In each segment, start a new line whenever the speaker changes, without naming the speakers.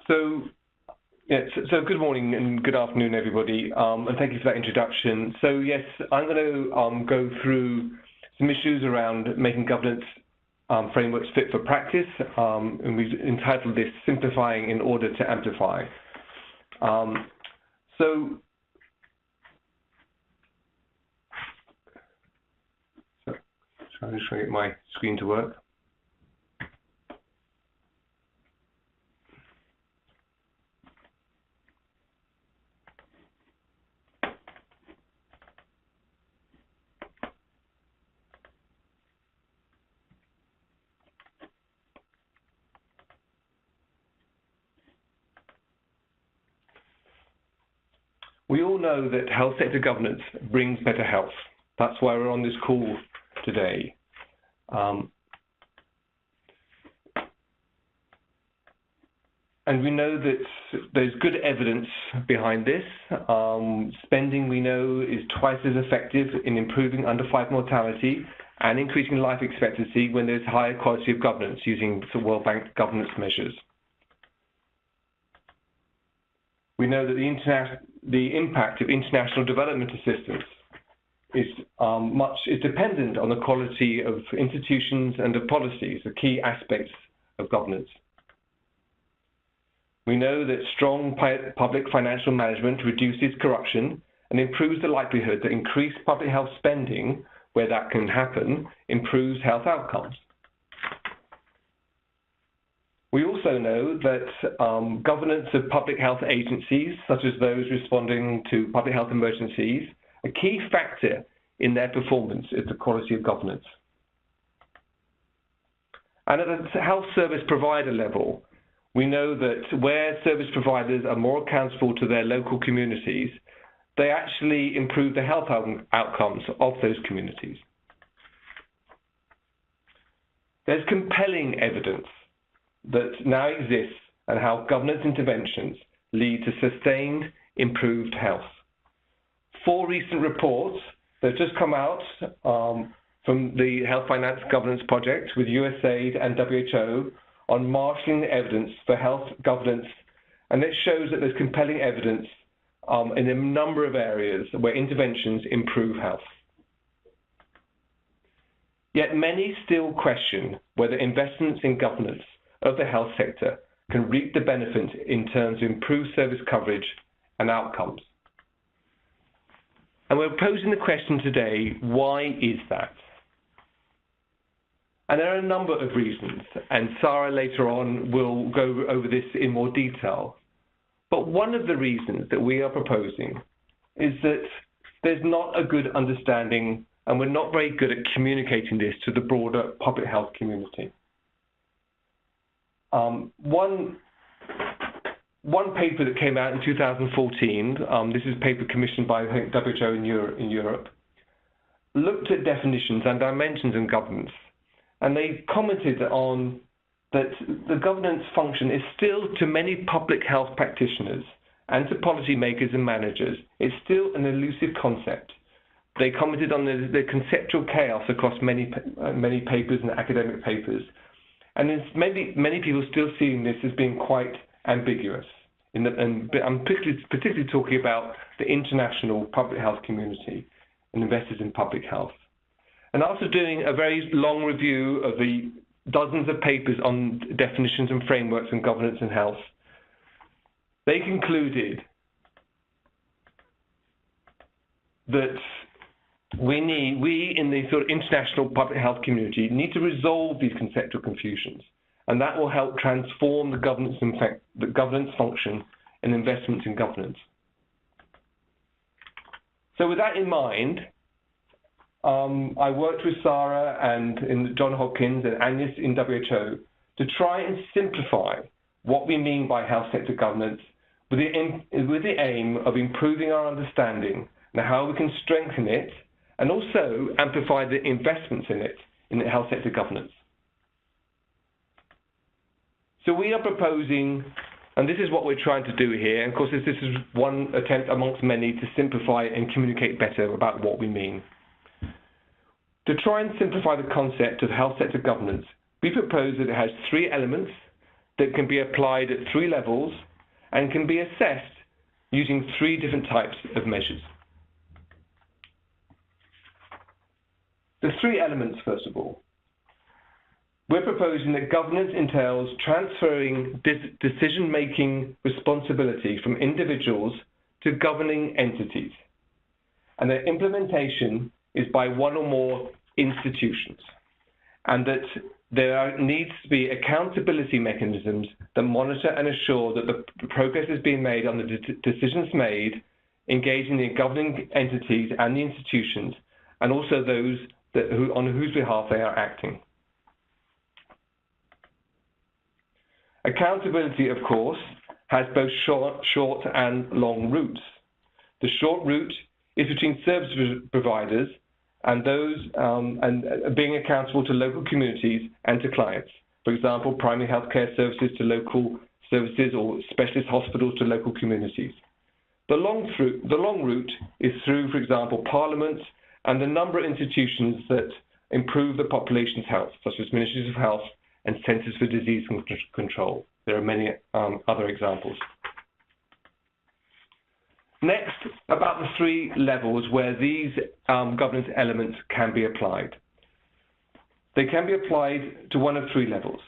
So good morning and good afternoon, everybody, and thank you for that introduction. So yes, I'm going to go through some issues around making governance frameworks fit for practice, and we've entitled this "Simplifying in Order to Amplify." So I'm just trying to get my screen to work. We all know that health sector governance brings better health. That's why we're on this call today. And we know that there's good evidence behind this. Spending, we know, is twice as effective in improving under-5 mortality and increasing life expectancy when there's higher quality of governance using the World Bank governance measures. We know that the impact of international development assistance is dependent on the quality of institutions and of policies, the key aspects of governance. We know that strong public financial management reduces corruption and improves the likelihood that increased public health spending, where that can happen, improves health outcomes. We also know that governance of public health agencies, such as those responding to public health emergencies, a key factor in their performance is the quality of governance. And at the health service provider level, we know that where service providers are more accountable to their local communities, they actually improve the health outcomes of those communities. There's compelling evidence that now exists and how governance interventions lead to sustained, improved health. 4 recent reports that have just come out from the Health Finance Governance Project with USAID and WHO on marshalling the evidence for health governance, and it shows that there's compelling evidence in a number of areas where interventions improve health. Yet many still question whether investments in governance of the health sector can reap the benefit in terms of improved service coverage and outcomes. And we're posing the question today, why is that? And there are a number of reasons, and Sara later on will go over this in more detail. But one of the reasons that we are proposing is that there's not a good understanding, and we're not very good at communicating this to the broader public health community. One paper that came out in 2014, this is a paper commissioned by WHO in Europe, looked at definitions and dimensions in governance. And they commented on that the governance function is still, to many public health practitioners and to policymakers and managers, it's still an elusive concept. They commented on the conceptual chaos across many papers and academic papers. And many people still seeing this as being quite ambiguous. And I'm particularly talking about the international public health community and investors in public health. And after doing a very long review of the dozens of papers on definitions and frameworks and governance and health, they concluded that we in the sort of international public health community need to resolve these conceptual confusions, and that will help transform the governance function and investments in governance. So with that in mind, I worked with Sara and in Johns Hopkins and Agnes in WHO to try and simplify what we mean by health sector governance with the aim of improving our understanding and how we can strengthen it and also amplify the investments in it in the health sector governance. So we are proposing, and this is what we're trying to do here, and of course this is one attempt amongst many to simplify and communicate better about what we mean. To try and simplify the concept of health sector governance, we propose that it has 3 elements that can be applied at 3 levels and can be assessed using 3 different types of measures. The 3 elements, first of all. We're proposing that governance entails transferring decision-making responsibility from individuals to governing entities, and that implementation is by one or more institutions, and that there needs to be accountability mechanisms that monitor and assure that the progress is being made on the decisions made, engaging the governing entities and the institutions, and also those on whose behalf they are acting. Accountability, of course, has both short and long routes. The short route is between service providers and those being accountable to local communities and to clients. For example, primary healthcare services to local services or specialist hospitals to local communities. The long route is through, for example, Parliament and the number of institutions that improve the population's health, such as Ministries of Health and Centres for Disease Control. There are many other examples. Next, about the 3 levels where these governance elements can be applied. They can be applied to one of 3 levels.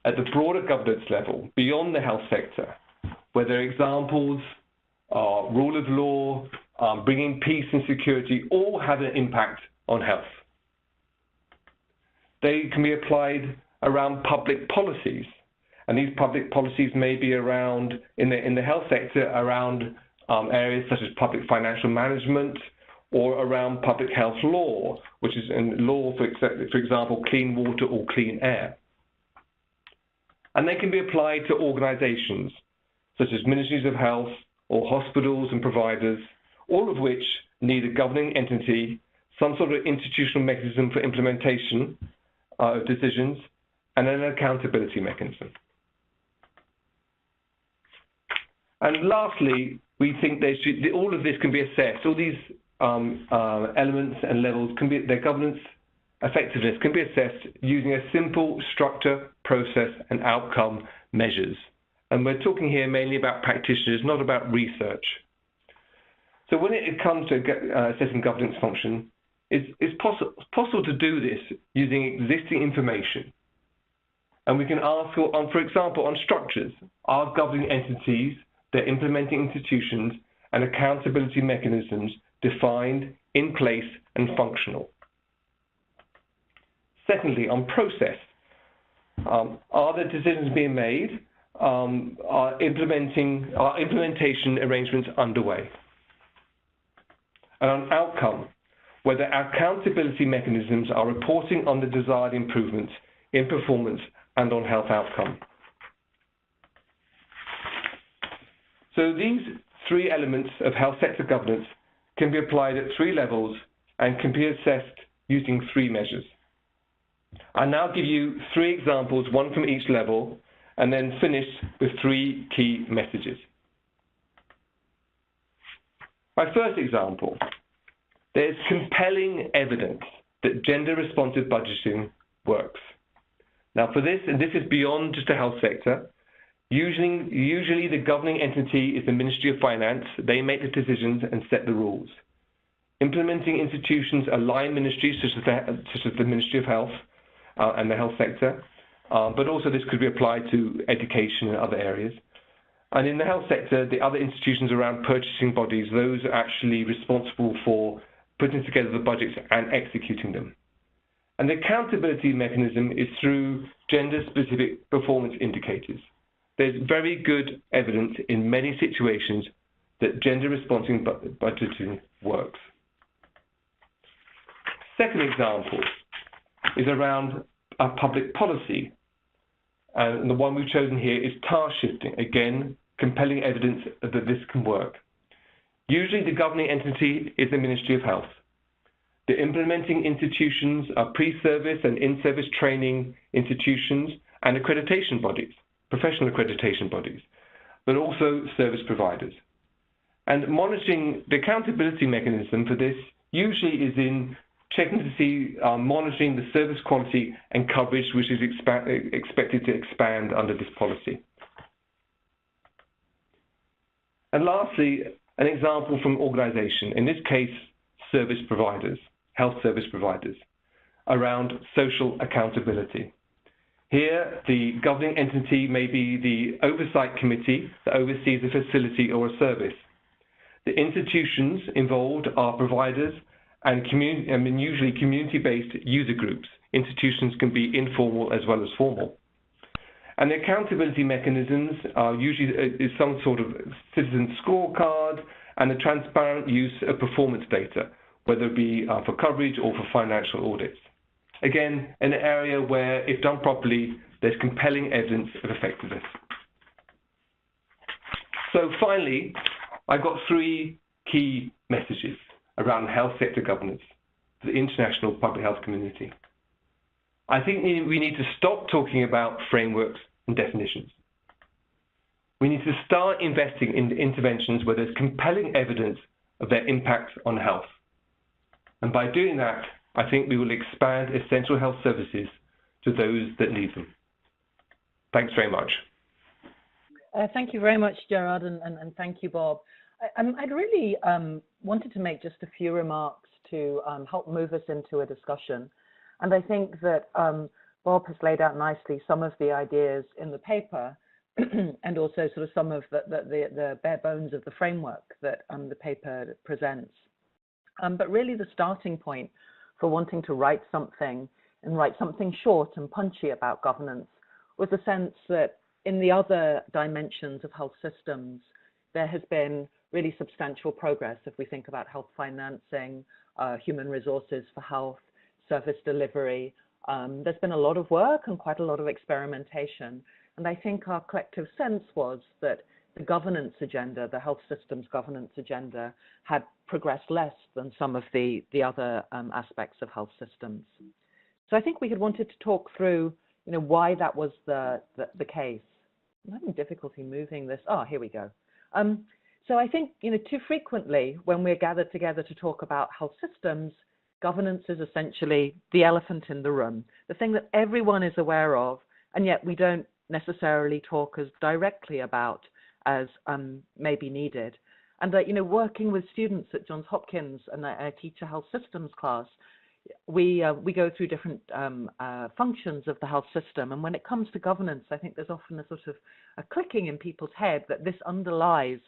At the broader governance level, beyond the health sector, where there are examples, rule of law, bringing peace and security, all have an impact on health. They can be applied around public policies, and these public policies may be around, in the health sector, around areas such as public financial management, or around public health law, which is in law, for example, clean water or clean air. And they can be applied to organizations, such as Ministries of Health or hospitals and providers, all of which need a governing entity, some sort of institutional mechanism for implementation of decisions, and an accountability mechanism. And lastly, we think all of this can be assessed, all these elements and levels, their governance effectiveness can be assessed using a simple structure, process, and outcome measures. And we're talking here mainly about practitioners, not about research. So when it comes to assessing governance function, it's possible to do this using existing information. And we can ask, for example, on structures, are governing entities, their implementing institutions, and accountability mechanisms defined, in place, and functional? Secondly, on process, are the decisions being made? Are implementation arrangements underway? And on outcome, whether accountability mechanisms are reporting on the desired improvements in performance and on health outcome. So these 3 elements of health sector governance can be applied at 3 levels and can be assessed using 3 measures. I'll now give you 3 examples, one from each level, and then finish with 3 key messages. My first example, there's compelling evidence that gender-responsive budgeting works. Now for this, and this is beyond just the health sector, usually the governing entity is the Ministry of Finance. They make the decisions and set the rules. Implementing institutions align ministries such as the Ministry of Health and the health sector, but also this could be applied to education and other areas. And in the health sector, the other institutions around purchasing bodies, those are actually responsible for putting together the budgets and executing them. And the accountability mechanism is through gender-specific performance indicators. There's very good evidence in many situations that gender-responsive budgeting works. Second example is around public policy. And the one we've chosen here is task shifting. Again, compelling evidence that this can work. Usually the governing entity is the Ministry of Health. The implementing institutions are pre-service and in-service training institutions and accreditation bodies, professional accreditation bodies, but also service providers. And monitoring the accountability mechanism for this usually is in checking to see, monitoring the service quality and coverage, which is expected to expand under this policy. And lastly, an example from organisation, in this case, service providers, health service providers, around social accountability. Here, the governing entity may be the oversight committee that oversees a facility or a service. The institutions involved are providers and usually community-based user groups. Institutions can be informal as well as formal. And the accountability mechanisms are usually some sort of citizen scorecard and a transparent use of performance data, whether it be for coverage or for financial audits. Again, an area where, if done properly, there's compelling evidence of effectiveness. So finally, I've got 3 key messages around health sector governance for the international public health community. I think we need to stop talking about frameworks and definitions. We need to start investing in interventions where there's compelling evidence of their impact on health. And by doing that, I think we will expand essential health services to those that need them. Thanks very much.
Thank you very much, Gerard, and thank you, Bob. I'd really wanted to make just a few remarks to help move us into a discussion. And I think that Bob has laid out nicely some of the ideas in the paper and also sort of some of the bare bones of the framework that the paper presents. But really the starting point for wanting to write something and write something short and punchy about governance was the sense that in the other dimensions of health systems, there has been really substantial progress if we think about health financing, human resources for health, service delivery. There's been a lot of work and quite a lot of experimentation. And I think our collective sense was that the governance agenda, the health systems governance agenda, had progressed less than some of the other aspects of health systems. So I think we had wanted to talk through, why that was the case. I'm having difficulty moving this. Oh, here we go. So I think, too frequently when we're gathered together to talk about health systems, governance is essentially the elephant in the room, the thing that everyone is aware of, and yet we don't necessarily talk as directly about as may be needed. And working with students at Johns Hopkins, and I teach a health systems class, we go through different functions of the health system. And when it comes to governance, I think there's often a sort of a clicking in people's head that this underlies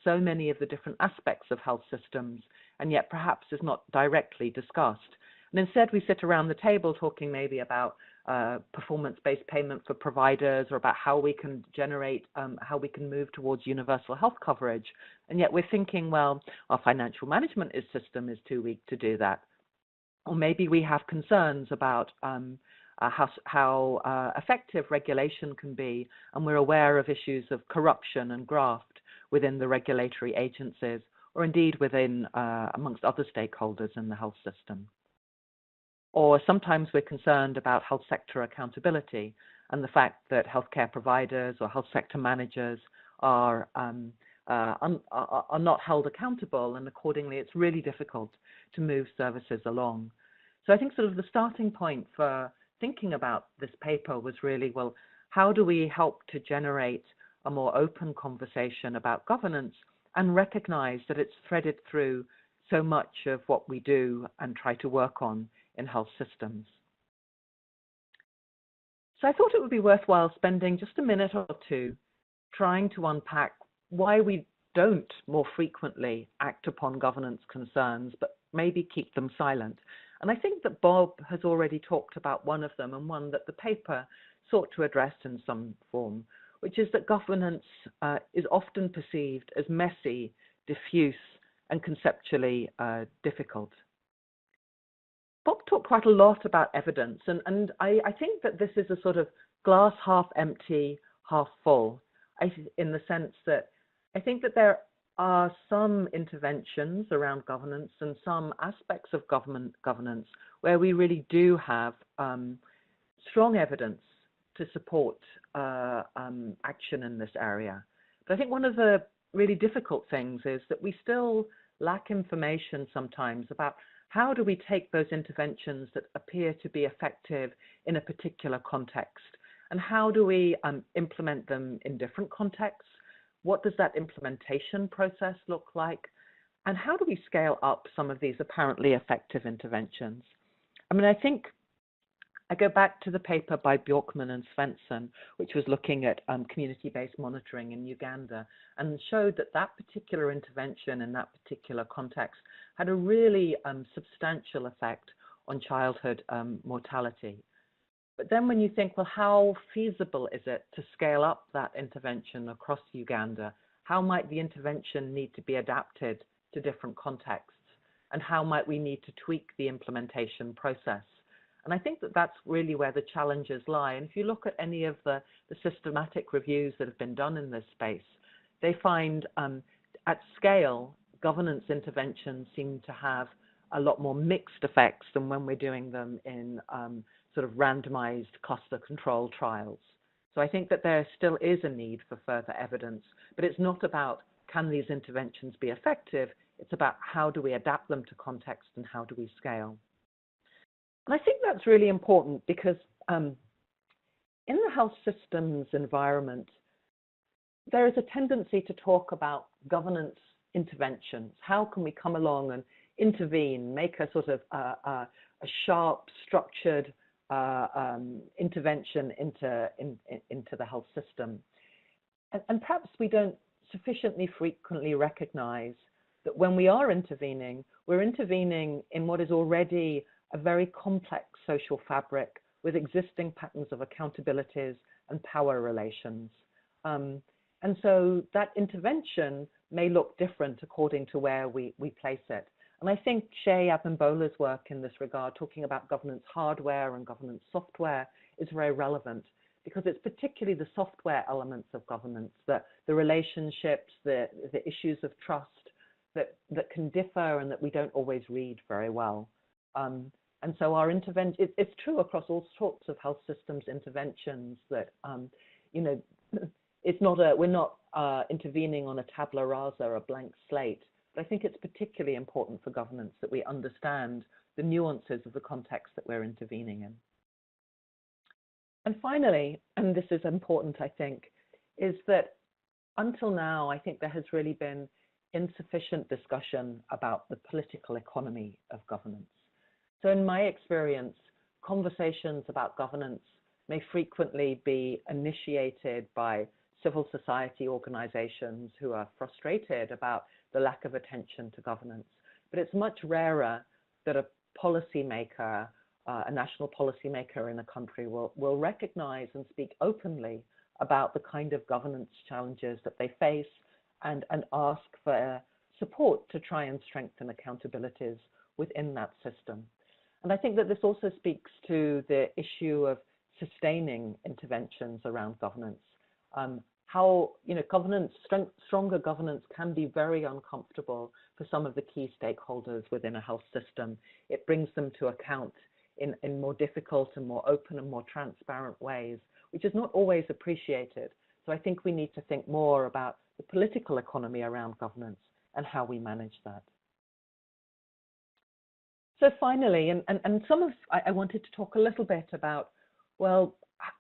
so many of the different aspects of health systems, and yet perhaps is not directly discussed. And instead we sit around the table talking maybe about performance-based payment for providers, or about how we can generate, how we can move towards universal health coverage. And yet we're thinking, well, our financial management system is too weak to do that. Or maybe we have concerns about how effective regulation can be, and we're aware of issues of corruption and graft within the regulatory agencies, or indeed within amongst other stakeholders in the health system. Or sometimes we're concerned about health sector accountability and the fact that healthcare providers or health sector managers are not held accountable, and accordingly it's really difficult to move services along. So I think sort of the starting point for thinking about this paper was really, well, how do we help to generate a more open conversation about governance and recognize that it's threaded through so much of what we do and try to work on in health systems. So I thought it would be worthwhile spending just a minute or two trying to unpack why we don't more frequently act upon governance concerns, but maybe keep them silent. And I think that Bob has already talked about one of them, and one that the paper sought to address in some form, which is that governance is often perceived as messy, diffuse, and conceptually difficult. Bob talked quite a lot about evidence, and I think that this is a sort of glass half empty, half full, in the sense that I think that there are some interventions around governance and some aspects of governance where we really do have strong evidence to support action in this area. But I think one of the really difficult things is that we still lack information sometimes about how do we take those interventions that appear to be effective in a particular context, and how do we implement them in different contexts? What does that implementation process look like? And how do we scale up some of these apparently effective interventions? I mean, I think I go back to the paper by Bjorkman and Svensson, which was looking at community-based monitoring in Uganda, and showed that that particular intervention in that particular context had a really substantial effect on childhood mortality. But then when you think, well, how feasible is it to scale up that intervention across Uganda? How might the intervention need to be adapted to different contexts? And how might we need to tweak the implementation process? And I think that that's really where the challenges lie. And if you look at any of the systematic reviews that have been done in this space, they find at scale, governance interventions seem to have a lot more mixed effects than when we're doing them in sort of randomized cluster control trials. So I think that there still is a need for further evidence, but it's not about can these interventions be effective, it's about how do we adapt them to context and how do we scale. And I think that's really important because in the health systems environment, there is a tendency to talk about governance interventions. How can we come along and intervene, make a sort of a sharp, structured intervention into the health system? And perhaps we don't sufficiently frequently recognize that when we are intervening, we're intervening in what is already a very complex social fabric with existing patterns of accountabilities and power relations. And so that intervention may look different according to where we place it. And I think Shay Abembola's work in this regard, talking about governance hardware and governance software, is very relevant because it's particularly the software elements of governance, the relationships, the issues of trust that can differ and that we don't always read very well. And so our intervention, it's true across all sorts of health systems interventions that, you know, it's not we're not intervening on a tabula rasa, a blank slate. But I think it's particularly important for governance that we understand the nuances of the context that we're intervening in. And finally, and this is important, I think, is that until now, I think there has really been insufficient discussion about the political economy of governance. So in my experience, conversations about governance may frequently be initiated by civil society organizations who are frustrated about the lack of attention to governance. But it's much rarer that a policymaker, a national policymaker in a country will recognize and speak openly about the kind of governance challenges that they face and ask for support to try and strengthen accountabilities within that system. And I think that this also speaks to the issue of sustaining interventions around governance. How, you know, governance, stronger governance can be very uncomfortable for some of the key stakeholders within a health system. It brings them to account in more difficult and more open and more transparent ways, which is not always appreciated. So I think we need to think more about the political economy around governance and how we manage that. So finally, I wanted to talk a little bit about, well,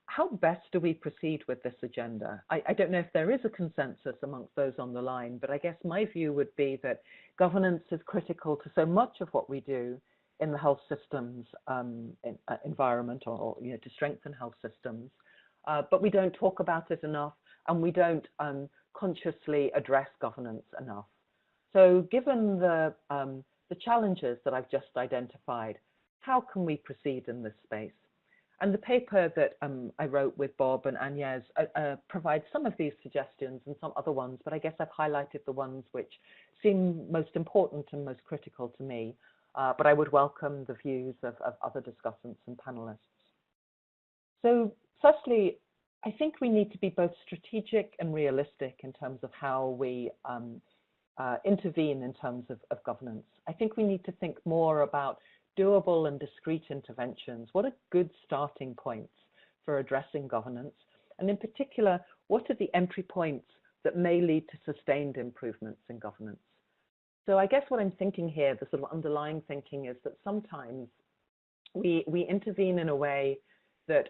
how best do we proceed with this agenda? I don't know if there is a consensus amongst those on the line, but I guess my view would be that governance is critical to so much of what we do in the health systems environment, or you know, to strengthen health systems, but we don't talk about it enough, and we don't consciously address governance enough. So given the challenges that I've just identified, how can we proceed in this space? And the paper that I wrote with Bob and Agnes provides some of these suggestions and some other ones, but I guess I've highlighted the ones which seem most important and most critical to me, but I would welcome the views of other discussants and panelists. So firstly, I think we need to be both strategic and realistic in terms of how we intervene in terms of governance. I think we need to think more about doable and discrete interventions. What are good starting points for addressing governance? And in particular, what are the entry points that may lead to sustained improvements in governance? So I guess what I'm thinking here, the sort of underlying thinking, is that sometimes we intervene in a way that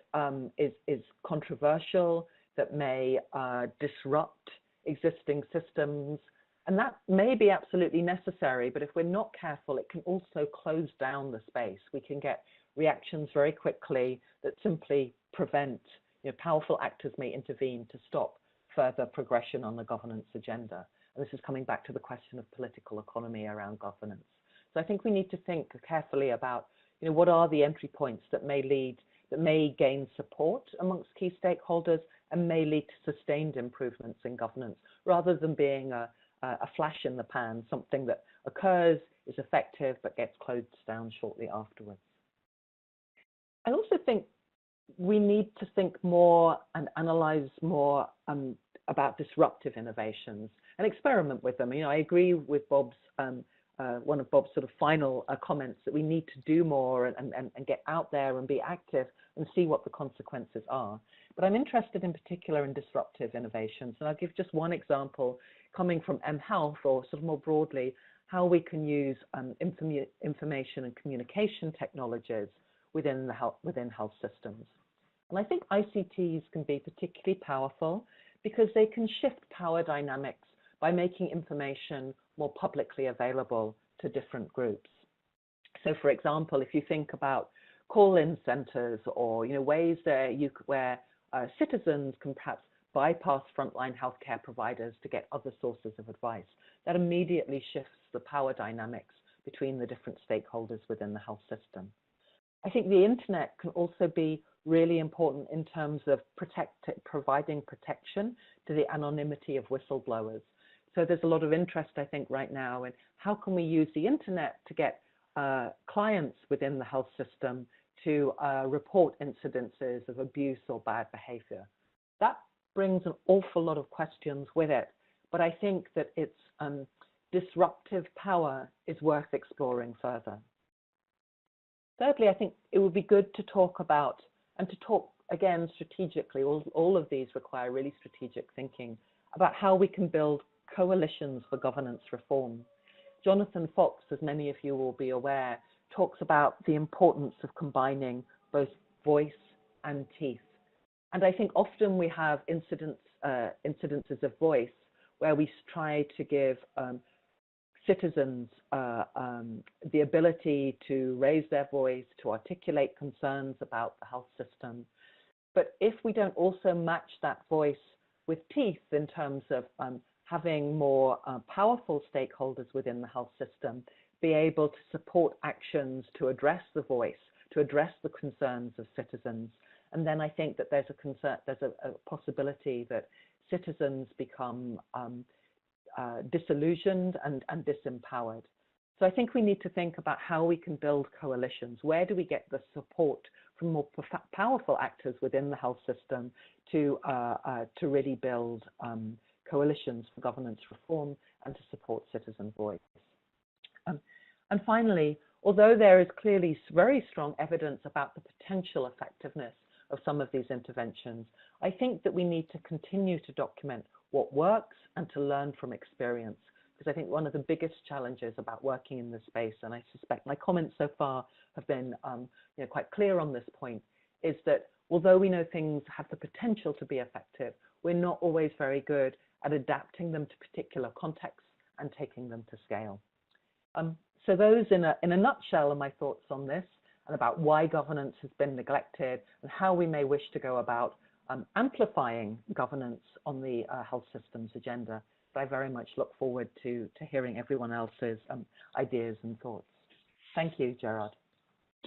is controversial, that may disrupt existing systems, and that may be absolutely necessary, but if we're not careful, it can also close down the space. We can get reactions very quickly that simply prevent, powerful actors may intervene to stop further progression on the governance agenda. And this is coming back to the question of political economy around governance. So I think we need to think carefully about, what are the entry points that may gain support amongst key stakeholders and may lead to sustained improvements in governance, rather than being a flash in the pan, something that occurs, is effective, but gets closed down shortly afterwards. I also think we need to think more and analyze more about disruptive innovations and experiment with them. I agree with Bob's one of Bob's sort of final comments that we need to do more and get out there and be active and see what the consequences are. But I'm interested in particular in disruptive innovations, and I'll give just one example coming from mHealth, or sort of more broadly, how we can use information and communication technologies within health systems. And I think ICTs can be particularly powerful because they can shift power dynamics by making information more publicly available to different groups. So for example, if you think about call-in centers, or ways where citizens can perhaps bypass frontline healthcare providers to get other sources of advice, that immediately shifts the power dynamics between the different stakeholders within the health system. I think the internet can also be really important in terms of providing protection to the anonymity of whistleblowers. So there's a lot of interest, I think, right now in how can we use the internet to get clients within the health system to report incidences of abuse or bad behavior. That brings an awful lot of questions with it, but I think that its disruptive power is worth exploring further. Thirdly, I think it would be good to talk about, and to talk again strategically, all of these require really strategic thinking, about how we can build coalitions for governance reform. Jonathan Fox, as many of you will be aware, talks about the importance of combining both voice and teeth. And I think often we have incidences of voice where we try to give citizens the ability to raise their voice, to articulate concerns about the health system. But if we don't also match that voice with teeth in terms of having more powerful stakeholders within the health system be able to support actions to address the voice, to address the concerns of citizens, and then I think that there's a possibility that citizens become disillusioned and disempowered. So I think we need to think about how we can build coalitions. Where do we get the support from more powerful actors within the health system to really build coalitions for governance reform and to support citizen voice? And finally, although there is clearly very strong evidence about the potential effectiveness of some of these interventions, I think that we need to continue to document what works and to learn from experience. Because I think one of the biggest challenges about working in this space, and I suspect my comments so far have been quite clear on this point, is that although we know things have the potential to be effective, we're not always very good at adapting them to particular contexts and taking them to scale. So those in a nutshell are my thoughts on this, and about why governance has been neglected and how we may wish to go about amplifying governance on the health systems agenda. But I very much look forward to hearing everyone else's ideas and thoughts. Thank you, Gerard.